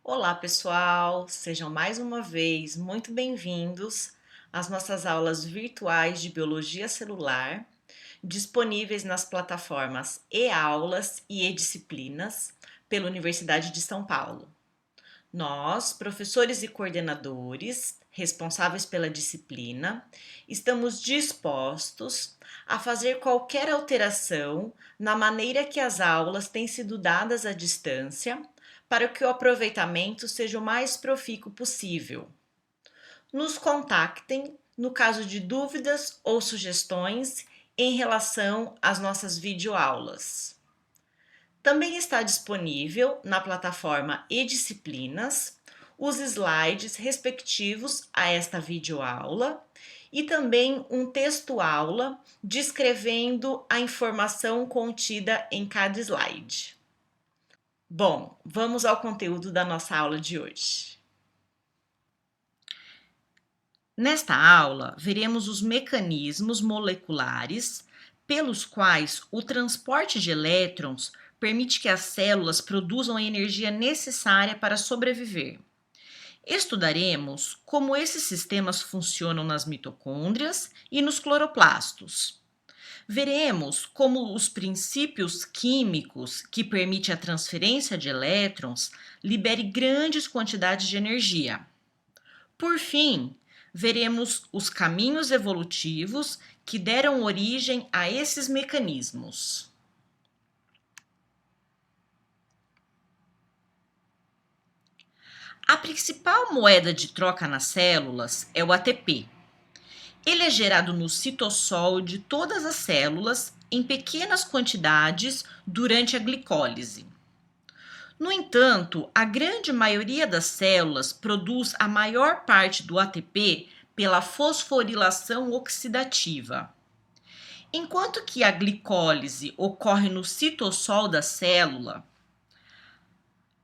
Olá, pessoal! Sejam mais uma vez muito bem-vindos às nossas aulas virtuais de Biologia Celular, disponíveis nas plataformas e-aulas e e-disciplinas pela Universidade de São Paulo. Nós, professores e coordenadores responsáveis pela disciplina, estamos dispostos a fazer qualquer alteração na maneira que as aulas têm sido dadas à distância para que o aproveitamento seja o mais profícuo possível. Nos contactem no caso de dúvidas ou sugestões em relação às nossas videoaulas. Também está disponível na plataforma e-disciplinas os slides respectivos a esta videoaula e também um texto-aula descrevendo a informação contida em cada slide. Bom, vamos ao conteúdo da nossa aula de hoje. Nesta aula, veremos os mecanismos moleculares pelos quais o transporte de elétrons permite que as células produzam a energia necessária para sobreviver. Estudaremos como esses sistemas funcionam nas mitocôndrias e nos cloroplastos. Veremos como os princípios químicos que permitem a transferência de elétrons liberem grandes quantidades de energia. Por fim, veremos os caminhos evolutivos que deram origem a esses mecanismos. A principal moeda de troca nas células é o ATP. Ele é gerado no citossol de todas as células em pequenas quantidades durante a glicólise. No entanto, a grande maioria das células produz a maior parte do ATP pela fosforilação oxidativa. Enquanto que a glicólise ocorre no citossol da célula,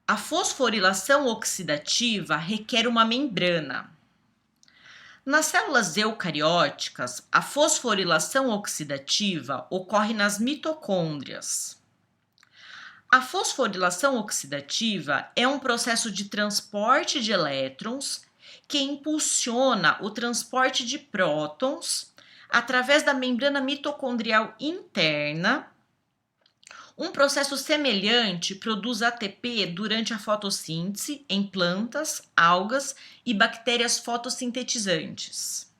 a fosforilação oxidativa requer uma membrana. Nas células eucarióticas, a fosforilação oxidativa ocorre nas mitocôndrias. A fosforilação oxidativa é um processo de transporte de elétrons que impulsiona o transporte de prótons através da membrana mitocondrial interna. Um processo semelhante produz ATP durante a fotossíntese em plantas, algas e bactérias fotossintetizantes.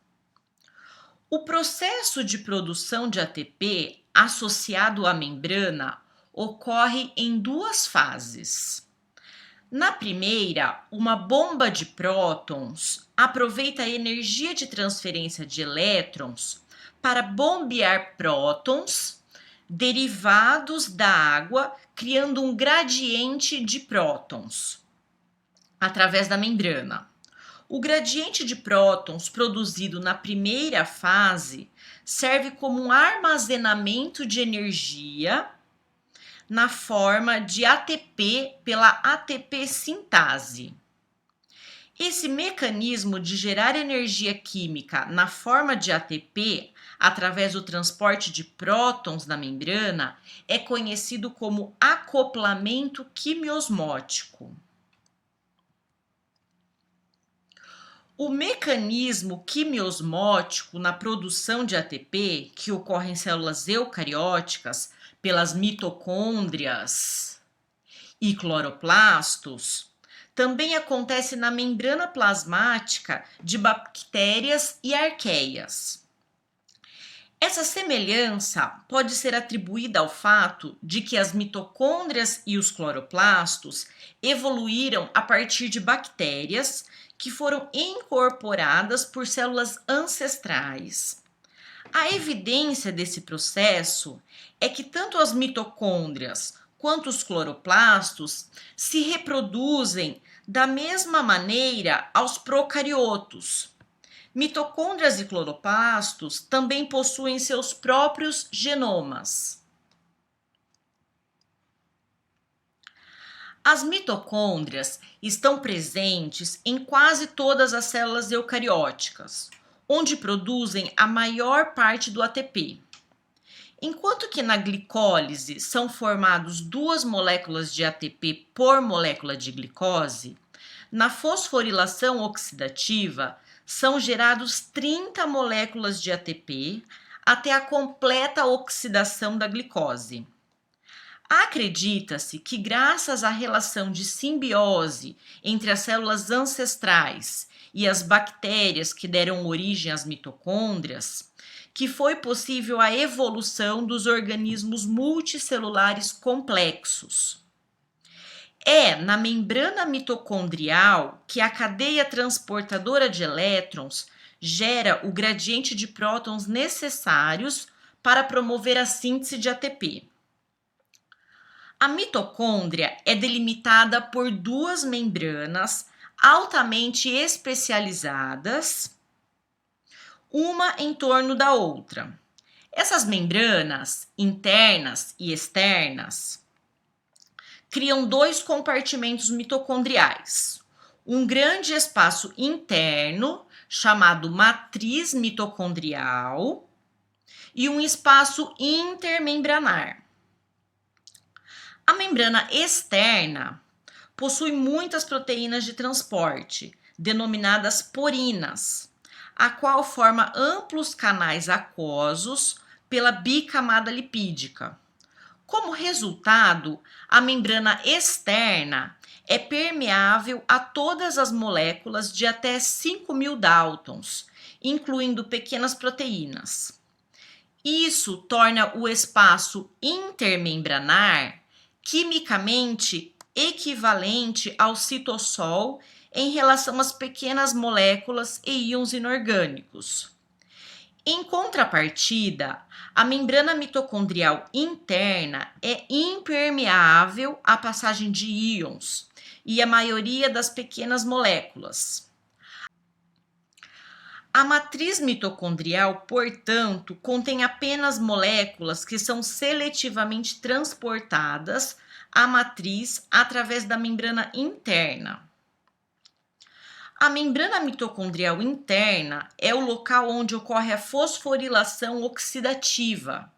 O processo de produção de ATP associado à membrana ocorre em duas fases. Na primeira, uma bomba de prótons aproveita a energia de transferência de elétrons para bombear prótons derivados da água, criando um gradiente de prótons através da membrana. O gradiente de prótons produzido na primeira fase serve como um armazenamento de energia na forma de ATP pela ATP sintase. Esse mecanismo de gerar energia química na forma de ATP através do transporte de prótons na membrana é conhecido como acoplamento quimiosmótico. O mecanismo quimiosmótico na produção de ATP, que ocorre em células eucarióticas pelas mitocôndrias e cloroplastos, também acontece na membrana plasmática de bactérias e arqueias. Essa semelhança pode ser atribuída ao fato de que as mitocôndrias e os cloroplastos evoluíram a partir de bactérias que foram incorporadas por células ancestrais. A evidência desse processo é que tanto as mitocôndrias quanto os cloroplastos se reproduzem da mesma maneira aos procariotos. Mitocôndrias e cloroplastos também possuem seus próprios genomas. As mitocôndrias estão presentes em quase todas as células eucarióticas, onde produzem a maior parte do ATP. Enquanto que na glicólise são formados 2 moléculas de ATP por molécula de glicose, Na fosforilação oxidativa, são gerados 30 moléculas de ATP até a completa oxidação da glicose. Acredita-se que, graças à relação de simbiose entre as células ancestrais e as bactérias que deram origem às mitocôndrias, que foi possível a evolução dos organismos multicelulares complexos. É na membrana mitocondrial que a cadeia transportadora de elétrons gera o gradiente de prótons necessários para promover a síntese de ATP. A mitocôndria é delimitada por duas membranas altamente especializadas, uma em torno da outra. Essas membranas, internas e externas, criam dois compartimentos mitocondriais. Um grande espaço interno, chamado matriz mitocondrial, e um espaço intermembranar. A membrana externa possui muitas proteínas de transporte, denominadas porinas, a qual forma amplos canais aquosos pela bicamada lipídica. Como resultado, a membrana externa é permeável a todas as moléculas de até 5.000 Daltons, incluindo pequenas proteínas. Isso torna o espaço intermembranar quimicamente equivalente ao citossol em relação às pequenas moléculas e íons inorgânicos. Em contrapartida, a membrana mitocondrial interna é impermeável à passagem de íons e à maioria das pequenas moléculas. A matriz mitocondrial, portanto, contém apenas moléculas que são seletivamente transportadas à matriz através da membrana interna. A membrana mitocondrial interna é o local onde ocorre a fosforilação oxidativa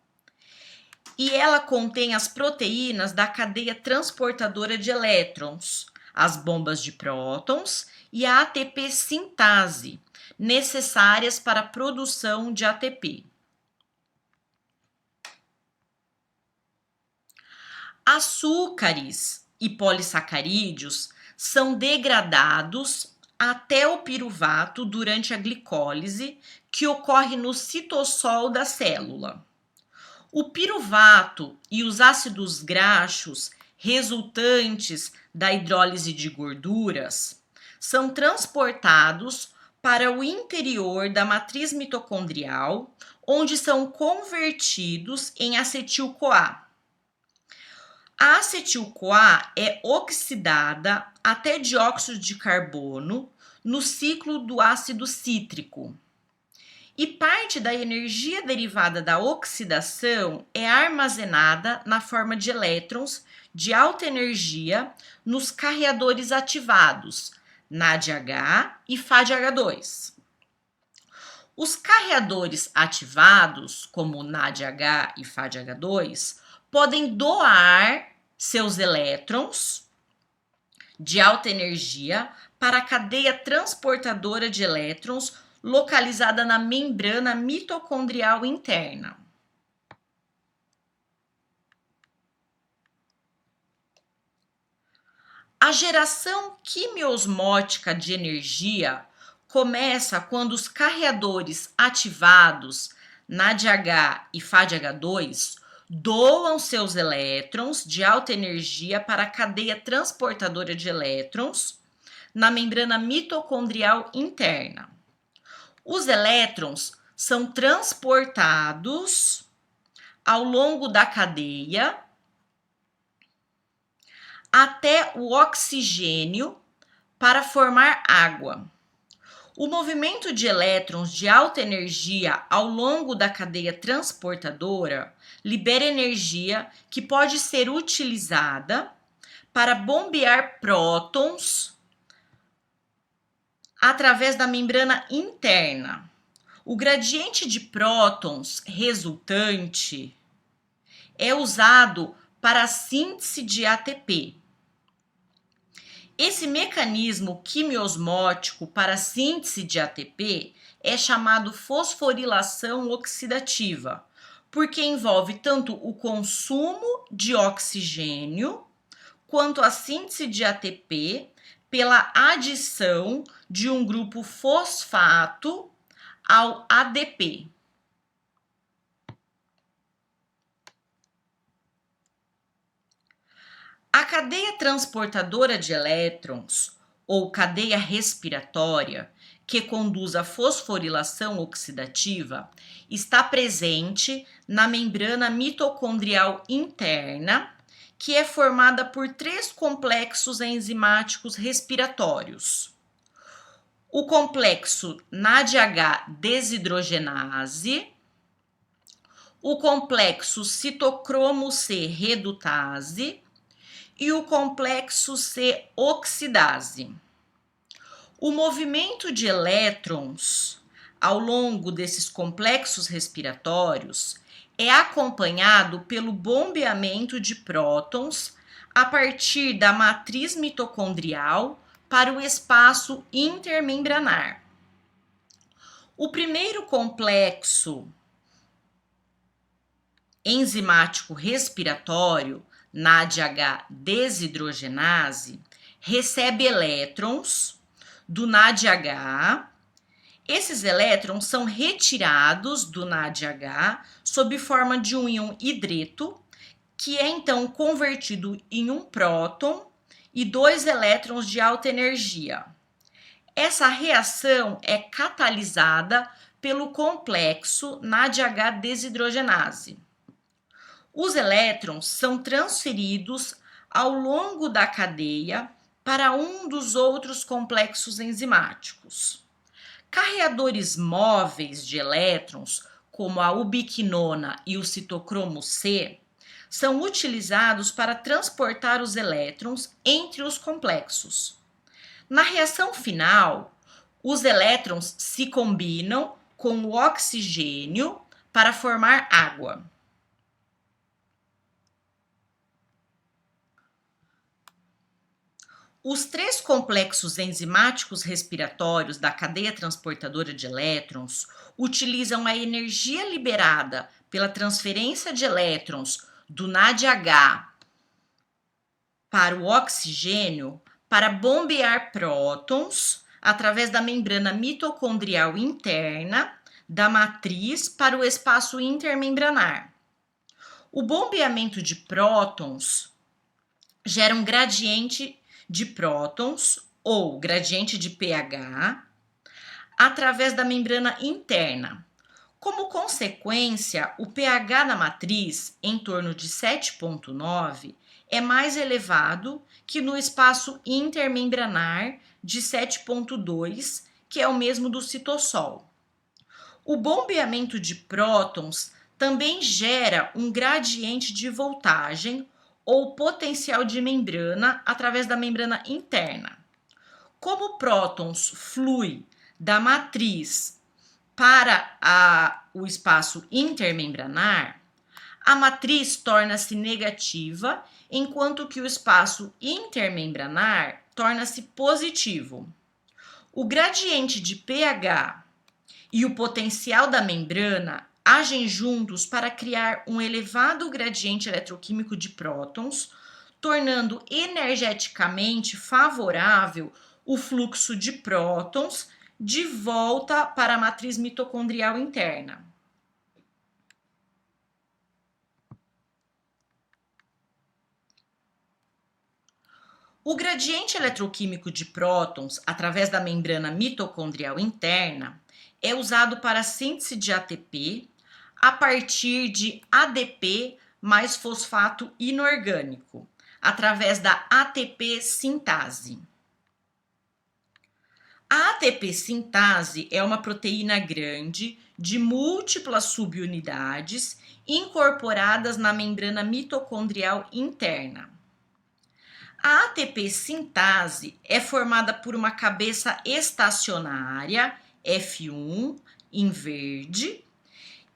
e ela contém as proteínas da cadeia transportadora de elétrons, as bombas de prótons e a ATP sintase, necessárias para a produção de ATP. Açúcares e polissacarídeos são degradados até o piruvato durante a glicólise, que ocorre no citossol da célula. O piruvato e os ácidos graxos resultantes da hidrólise de gorduras são transportados para o interior da matriz mitocondrial, onde são convertidos em acetil-CoA. A acetil-CoA é oxidada até dióxido de carbono no ciclo do ácido cítrico. E parte da energia derivada da oxidação é armazenada na forma de elétrons de alta energia nos carreadores ativados, NADH e FADH2. Os carreadores ativados, como NADH e FADH2, podem doar seus elétrons de alta energia para a cadeia transportadora de elétrons localizada na membrana mitocondrial interna. A geração quimiosmótica de energia começa quando os carreadores ativados NADH e FADH2 doam seus elétrons de alta energia para a cadeia transportadora de elétrons na membrana mitocondrial interna. Os elétrons são transportados ao longo da cadeia até o oxigênio para formar água. O movimento de elétrons de alta energia ao longo da cadeia transportadora libera energia que pode ser utilizada para bombear prótons através da membrana interna. O gradiente de prótons resultante é usado para a síntese de ATP. Esse mecanismo quimiosmótico para a síntese de ATP é chamado fosforilação oxidativa, porque envolve tanto o consumo de oxigênio quanto a síntese de ATP pela adição de um grupo fosfato ao ADP. A cadeia transportadora de elétrons, ou cadeia respiratória, que conduz à fosforilação oxidativa, está presente na membrana mitocondrial interna, que é formada por 3 complexos enzimáticos respiratórios. O complexo NADH desidrogenase, o complexo citocromo C redutase e o complexo C oxidase. O movimento de elétrons ao longo desses complexos respiratórios é acompanhado pelo bombeamento de prótons a partir da matriz mitocondrial para o espaço intermembranar. O primeiro complexo enzimático respiratório, NADH desidrogenase, recebe elétrons do NADH. Esses elétrons são retirados do NADH sob forma de um íon hidreto, que é então convertido em um próton e 2 elétrons de alta energia. Essa reação é catalisada pelo complexo NADH desidrogenase. Os elétrons são transferidos ao longo da cadeia para um dos outros complexos enzimáticos. Carreadores móveis de elétrons, como a ubiquinona e o citocromo C, são utilizados para transportar os elétrons entre os complexos. Na reação final, os elétrons se combinam com o oxigênio para formar água. Os 3 complexos enzimáticos respiratórios da cadeia transportadora de elétrons utilizam a energia liberada pela transferência de elétrons do NADH para o oxigênio para bombear prótons através da membrana mitocondrial interna da matriz para o espaço intermembranar. O bombeamento de prótons gera um gradiente de prótons ou gradiente de pH através da membrana interna. Como consequência, o pH da matriz, em torno de 7,9, é mais elevado que no espaço intermembranar de 7,2, que é o mesmo do citossol. O bombeamento de prótons também gera um gradiente de voltagem ou potencial de membrana através da membrana interna. Como prótons fluem da matriz para o espaço intermembranar, a matriz torna-se negativa, enquanto que o espaço intermembranar torna-se positivo. O gradiente de pH e o potencial da membrana agem juntos para criar um elevado gradiente eletroquímico de prótons, tornando energeticamente favorável o fluxo de prótons de volta para a matriz mitocondrial interna. O gradiente eletroquímico de prótons através da membrana mitocondrial interna é usado para a síntese de ATP a partir de ADP mais fosfato inorgânico, através da ATP sintase. A ATP sintase é uma proteína grande de múltiplas subunidades incorporadas na membrana mitocondrial interna. A ATP sintase é formada por uma cabeça estacionária, F1, em verde,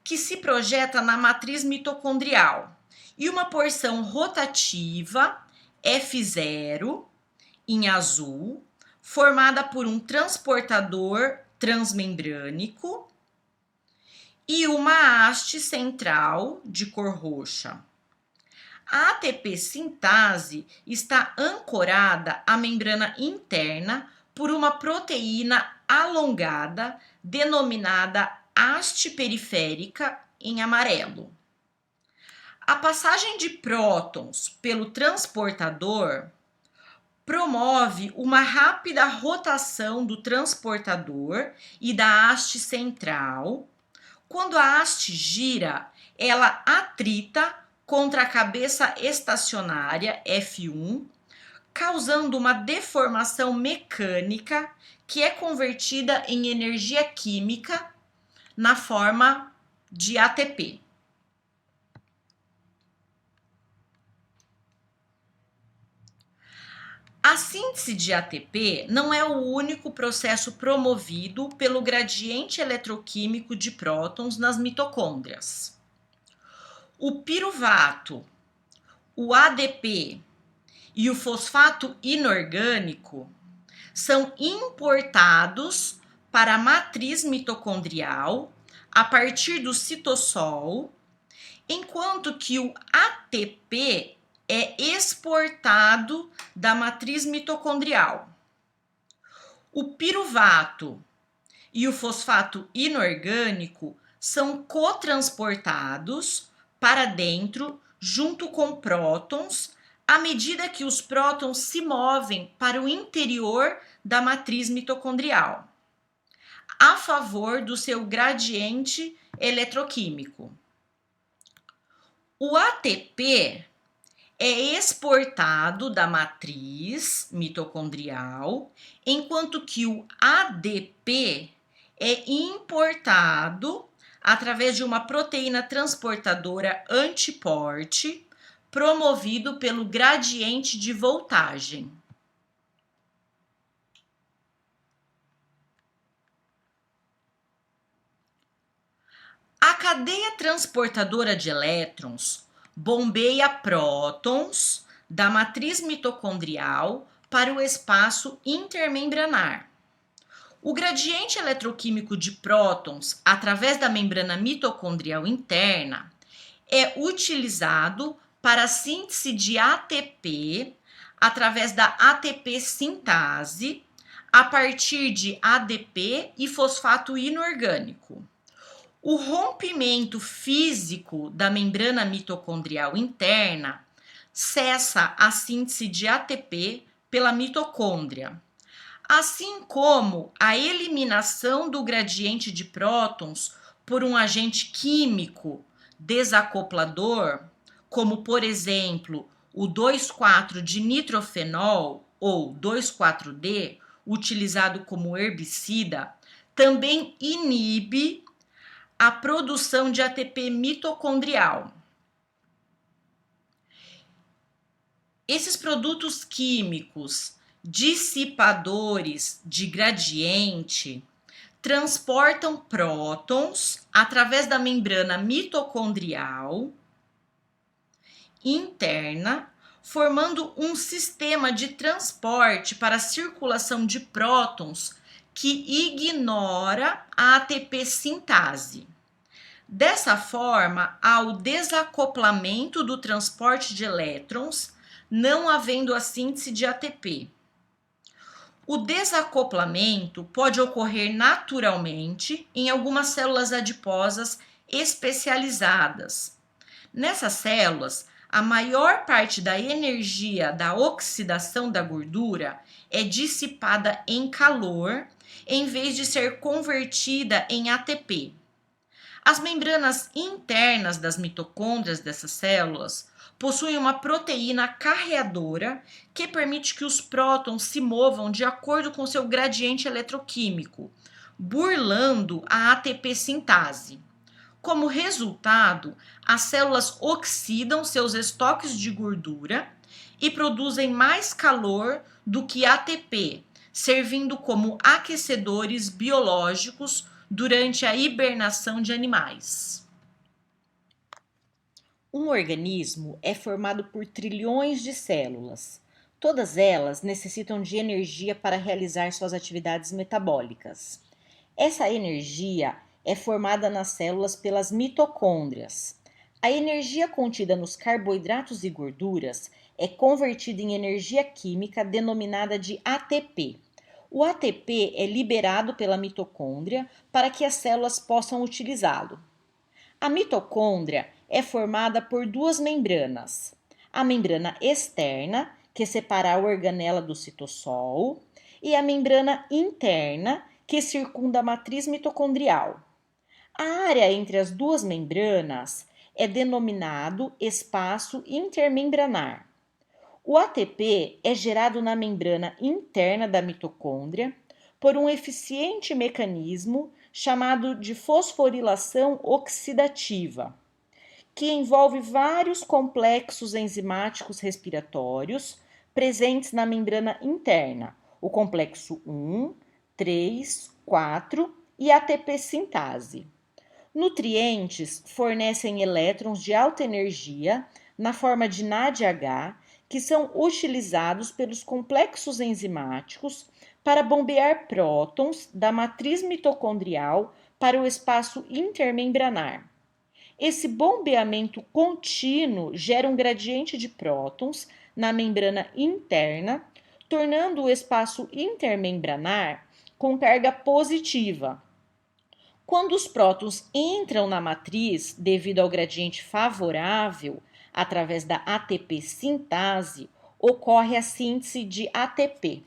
que se projeta na matriz mitocondrial, e uma porção rotativa, F0, em azul, formada por um transportador transmembrânico e uma haste central de cor roxa. A ATP sintase está ancorada à membrana interna por uma proteína alongada denominada haste periférica em amarelo. A passagem de prótons pelo transportador promove uma rápida rotação do transportador e da haste central. Quando a haste gira, ela atrita contra a cabeça estacionária F1, causando uma deformação mecânica que é convertida em energia química na forma de ATP. A síntese de ATP não é o único processo promovido pelo gradiente eletroquímico de prótons nas mitocôndrias. O piruvato, o ADP e o fosfato inorgânico são importados para a matriz mitocondrial a partir do citossol, enquanto que o ATP é exportado da matriz mitocondrial. O piruvato e o fosfato inorgânico são cotransportados para dentro junto com prótons, à medida que os prótons se movem para o interior da matriz mitocondrial, a favor do seu gradiente eletroquímico. O ATP é exportado da matriz mitocondrial, enquanto que o ADP é importado através de uma proteína transportadora antiporte, promovido pelo gradiente de voltagem. A cadeia transportadora de elétrons bombeia prótons da matriz mitocondrial para o espaço intermembranar. O gradiente eletroquímico de prótons através da membrana mitocondrial interna é utilizado para a síntese de ATP através da ATP sintase a partir de ADP e fosfato inorgânico. O rompimento físico da membrana mitocondrial interna cessa a síntese de ATP pela mitocôndria, assim como a eliminação do gradiente de prótons por um agente químico desacoplador, como por exemplo o 2,4 nitrofenol ou 2,4-D, utilizado como herbicida, também inibe a produção de ATP mitocondrial. Esses produtos químicos dissipadores de gradiente transportam prótons através da membrana mitocondrial interna, formando um sistema de transporte para a circulação de prótons que ignora a ATP sintase. Dessa forma, há o desacoplamento do transporte de elétrons, não havendo a síntese de ATP. O desacoplamento pode ocorrer naturalmente em algumas células adiposas especializadas. Nessas células, a maior parte da energia da oxidação da gordura é dissipada em calor, em vez de ser convertida em ATP. As membranas internas das mitocôndrias dessas células possuem uma proteína carreadora que permite que os prótons se movam de acordo com seu gradiente eletroquímico, burlando a ATP sintase. Como resultado, as células oxidam seus estoques de gordura e produzem mais calor do que ATP, servindo como aquecedores biológicos durante a hibernação de animais. Um organismo é formado por trilhões de células, Todas elas necessitam de energia para realizar suas atividades metabólicas. Essa energia é formada nas células pelas mitocôndrias. A energia contida nos carboidratos e gorduras é convertida em energia química denominada de ATP. O ATP é liberado pela mitocôndria para que as células possam utilizá-lo. A mitocôndria é formada por duas membranas. A membrana externa, que separa a organela do citosol, e a membrana interna, que circunda a matriz mitocondrial. A área entre as duas membranas é denominado espaço intermembranar. O ATP é gerado na membrana interna da mitocôndria por um eficiente mecanismo chamado de fosforilação oxidativa, que envolve vários complexos enzimáticos respiratórios presentes na membrana interna, o complexo 1, 3, 4 e ATP sintase. Nutrientes fornecem elétrons de alta energia na forma de NADH, que são utilizados pelos complexos enzimáticos para bombear prótons da matriz mitocondrial para o espaço intermembranar. Esse bombeamento contínuo gera um gradiente de prótons na membrana interna, tornando o espaço intermembranar com carga positiva. Quando os prótons entram na matriz devido ao gradiente favorável, através da ATP sintase, ocorre a síntese de ATP.